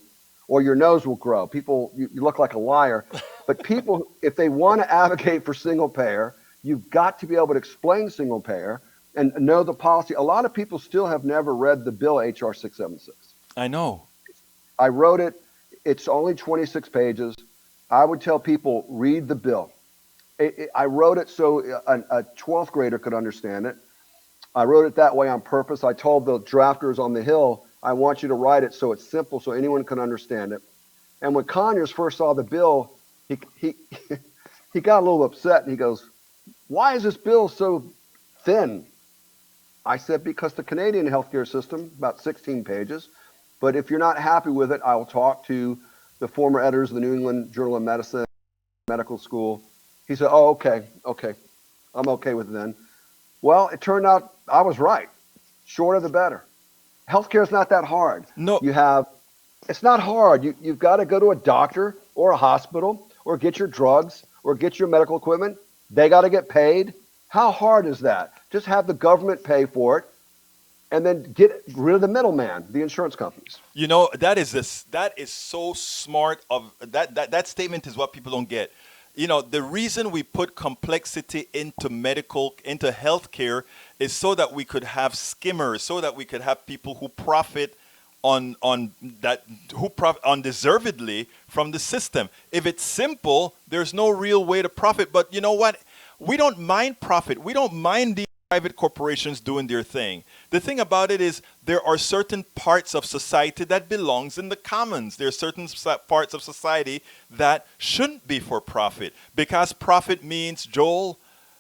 or your nose will grow. People, you look like a liar. But people, if they want to advocate for single payer, you've got to be able to explain single payer and know the policy. A lot of people still have never read the bill, HR 676. I know. I wrote it. It's only 26 pages. I would tell people, read the bill. I wrote it so a 12th grader could understand it. I wrote it that way on purpose. I told the drafters on the Hill, I want you to write it so it's simple so anyone can understand it. And when Conyers first saw the bill, he got a little upset and he goes, why is this bill so thin? I said, because the Canadian healthcare system, about 16 pages. But if you're not happy with it, I will talk to the former editors of the New England Journal of Medicine, medical school. He said, oh, okay. I'm okay with it then. Well, it turned out I was right. Shorter the better. Healthcare is not that hard. No. It's not hard. You've got to go to a doctor or a hospital or get your drugs or get your medical equipment. They got to get paid. How hard is that? Just have the government pay for it and then get rid of the middleman, the insurance companies. That is so smart that statement is what people don't get. The reason we put complexity into healthcare is so that we could have skimmers, so that we could have people who profit undeservedly from the system. If it's simple, there's no real way to profit. But you know what? We don't mind profit. We don't mind the private corporations doing their thing. The thing about it is there are certain parts of society that belongs in the commons. There are certain parts of society that shouldn't be for profit, because profit means, Joel,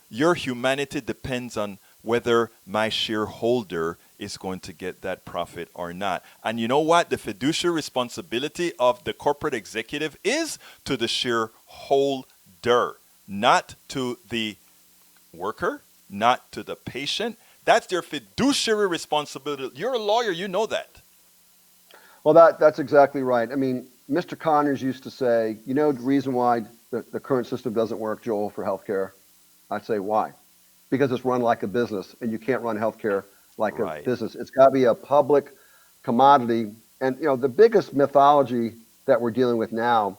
your humanity depends on whether my shareholder is going to get that profit or not. And you know what? The fiduciary responsibility of the corporate executive is to the shareholder, not to the worker, not to the patient. That's their fiduciary responsibility. You're a lawyer, you know that. Well, that's exactly right. I mean, Mr. Conyers used to say, the reason why the current system doesn't work, Joel, for healthcare? I'd say, why? Because it's run like a business, and you can't run healthcare like a business. It's got to be a public commodity. And, the biggest mythology that we're dealing with now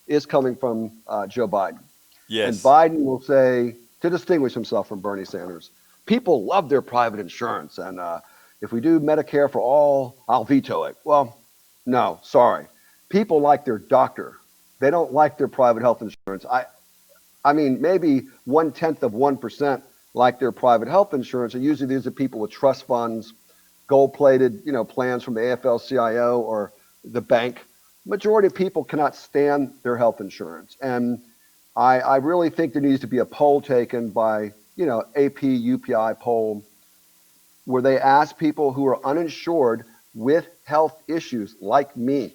is coming from Joe Biden. Yes. And Biden will say, to distinguish himself from Bernie Sanders, people love their private insurance. And if we do Medicare for all, I'll veto it. Well, no, sorry. People like their doctor. They don't like their private health insurance. I mean, maybe 0.1% like their private health insurance. And usually these are people with trust funds, gold-plated, plans from the AFL-CIO or the bank. Majority of people cannot stand their health insurance. And I really think there needs to be a poll taken by, AP, UPI poll, where they ask people who are uninsured with health issues like me,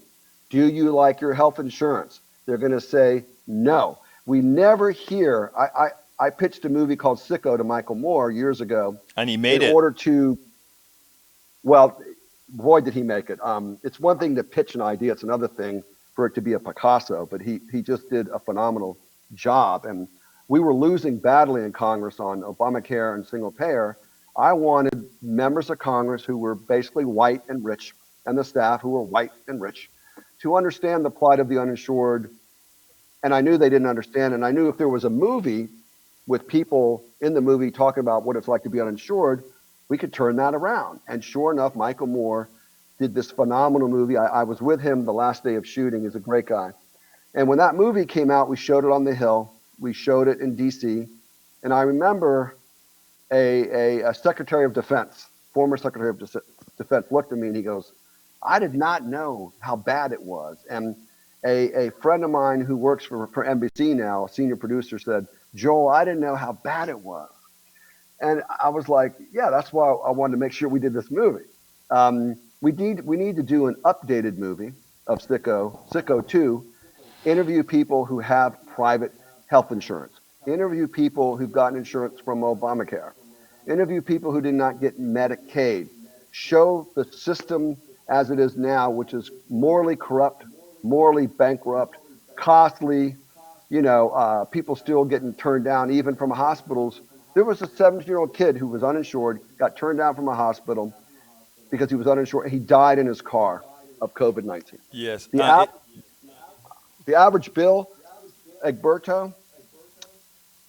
do you like your health insurance? They're going to say no. We never hear, I pitched a movie called Sicko to Michael Moore years ago. And he made it. In order to, well, boy, did he make it. It's one thing to pitch an idea. It's another thing for it to be a Picasso, but he just did a phenomenal job. And we were losing badly in Congress on Obamacare and single payer. I wanted members of Congress who were basically white and rich, and the staff who were white and rich, to understand the plight of the uninsured. And I knew they didn't understand. And I knew if there was a movie with people in the movie talking about what it's like to be uninsured, we could turn that around. And sure enough, Michael Moore did this phenomenal movie. I was with him the last day of shooting. He's a great guy. And when that movie came out, we showed it on the Hill. We showed it in D.C. And I remember a Secretary of Defense, former Secretary of Defense, looked at me and he goes, I did not know how bad it was. And a friend of mine who works for NBC now, a senior producer, said, Joel, I didn't know how bad it was. And I was like, yeah, that's why I wanted to make sure we did this movie. We need to do an updated movie of Sicko 2, interview people who have private health insurance. Interview people who've gotten insurance from Obamacare. Interview people who did not get Medicaid. Show the system as it is now, which is morally corrupt, morally bankrupt, costly. People still getting turned down even from hospitals. There was a 17-year-old kid who was uninsured, got turned down from a hospital because he was uninsured. He died in his car of COVID-19. Yes. The average bill, Egberto,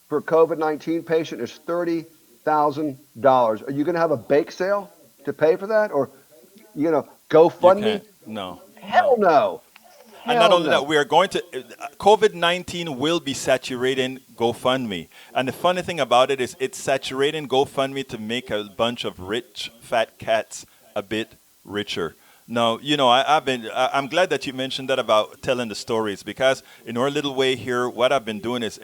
for a COVID-19 patient is $30,000. Are you going to have a bake sale to pay for that? Or, GoFundMe? No. Hell no. And not only no. that, we are going to, COVID-19 will be saturating GoFundMe. And the funny thing about it is it's saturating GoFundMe to make a bunch of rich, fat cats a bit richer. Now, I'm glad that you mentioned that about telling the stories, because in our little way here, what I've been doing is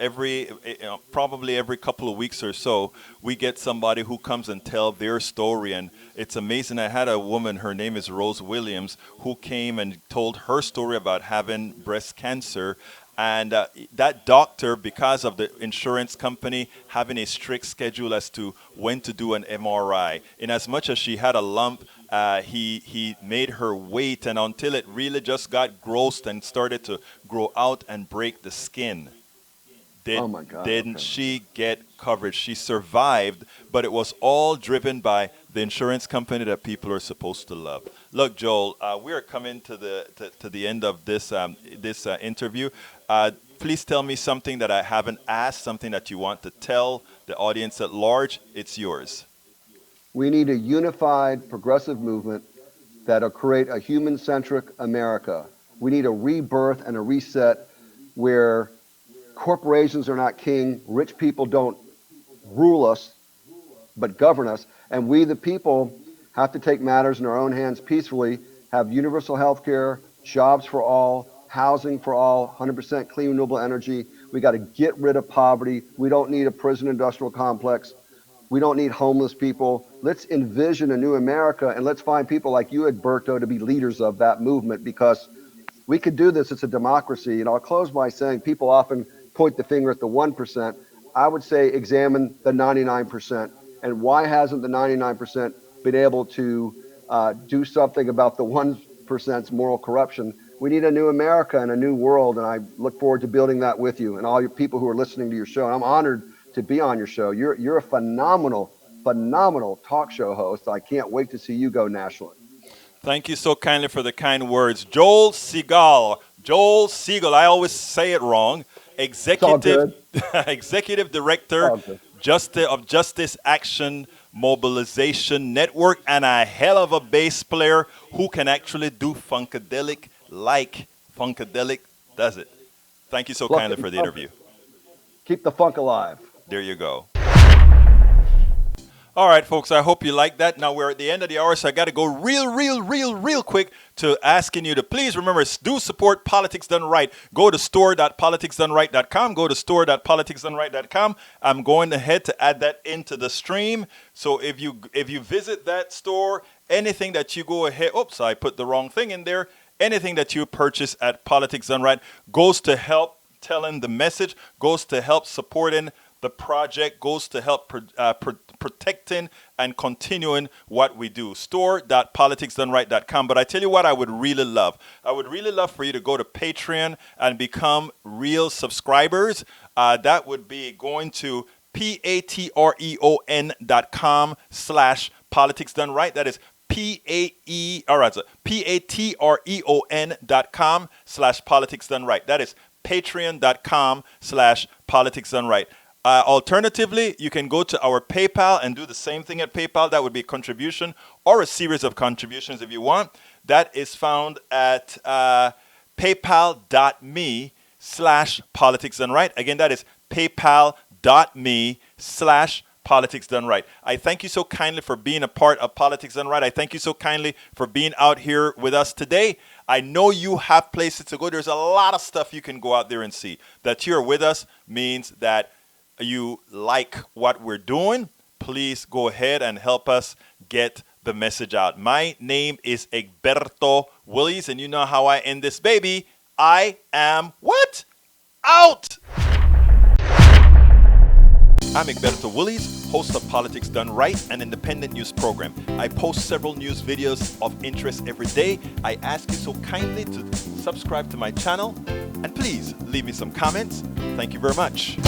probably every couple of weeks or so, we get somebody who comes and tell their story. And it's amazing. I had a woman, her name is Rose Williams, who came and told her story about having breast cancer. And that doctor, because of the insurance company having a strict schedule as to when to do an MRI, in as much as she had a lump, he made her wait, and until it really just got gross and started to grow out and break the skin. Oh my God, Didn't okay. she get coverage? She survived, but it was all driven by the insurance company that people are supposed to love. Look, Joel, we are coming to the end of this interview. Please tell me something that I haven't asked, something that you want to tell the audience at large. It's yours. We need a unified progressive movement that'll create a human-centric America. We need a rebirth and a reset where corporations are not king, rich people don't rule us, but govern us, and we, the people, have to take matters in our own hands peacefully, have universal health care, jobs for all, housing for all, 100% clean renewable energy. We got to get rid of poverty. We don't need a prison industrial complex. We don't need homeless people. Let's envision a new America, and let's find people like you, Egberto, to be leaders of that movement, because we could do this. It's a democracy. And I'll close by saying people often point the finger at the 1%. I would say examine the 99%. And why hasn't the 99% been able to do something about the 1%'s moral corruption? We need a new America and a new world, and I look forward to building that with you and all your people who are listening to your show. And I'm honored to be on your show. You're a phenomenal talk show host. I can't wait to see you go nationally. Thank you so kindly for the kind words. Joel Segal. Joel Segal, I always say it wrong. Executive Director of Justice Action Mobilization Network, and a hell of a bass player who can actually do Funkadelic like Funkadelic does it. Thank you so kindly for the interview. Keep the funk alive. There you go. All right, folks, I hope you like that. Now we're at the end of the hour, so I got to go real quick to asking you to please remember, do support Politics Done Right. Go to store.politicsdoneright.com. Go to store.politicsdoneright.com. I'm going ahead to add that into the stream. So if you visit that store, anything that you go ahead, oops, I put the wrong thing in there. Anything that you purchase at Politics Done Right goes to help telling the message, goes to help supporting the project, goes to help protecting and continuing what we do. Store.politicsdoneright.com. But I tell you what I would really love. I would really love for you to go to Patreon and become real subscribers. That would be going to patreon.com/politicsdoneright. That is patreon.com/politicsdoneright. That is patreon.com/politicsdoneright. Alternatively, you can go to our PayPal and do the same thing at PayPal. That would be a contribution or a series of contributions if you want. That is found at paypal.me/politicsdoneright. Again, that is paypal.me/politicsdoneright. I thank you so kindly for being a part of Politics Done Right. I thank you so kindly for being out here with us today. I know you have places to go. There's a lot of stuff you can go out there and see. That you're with us means that you like what we're doing. Please go ahead and help us get the message out. My name is Egberto Willies, and you know how I end this baby. I am what? Out! I'm Egberto Willies, host of Politics Done Right, an independent news program. I post several news videos of interest every day. I ask you so kindly to subscribe to my channel, and please leave me some comments. Thank you very much.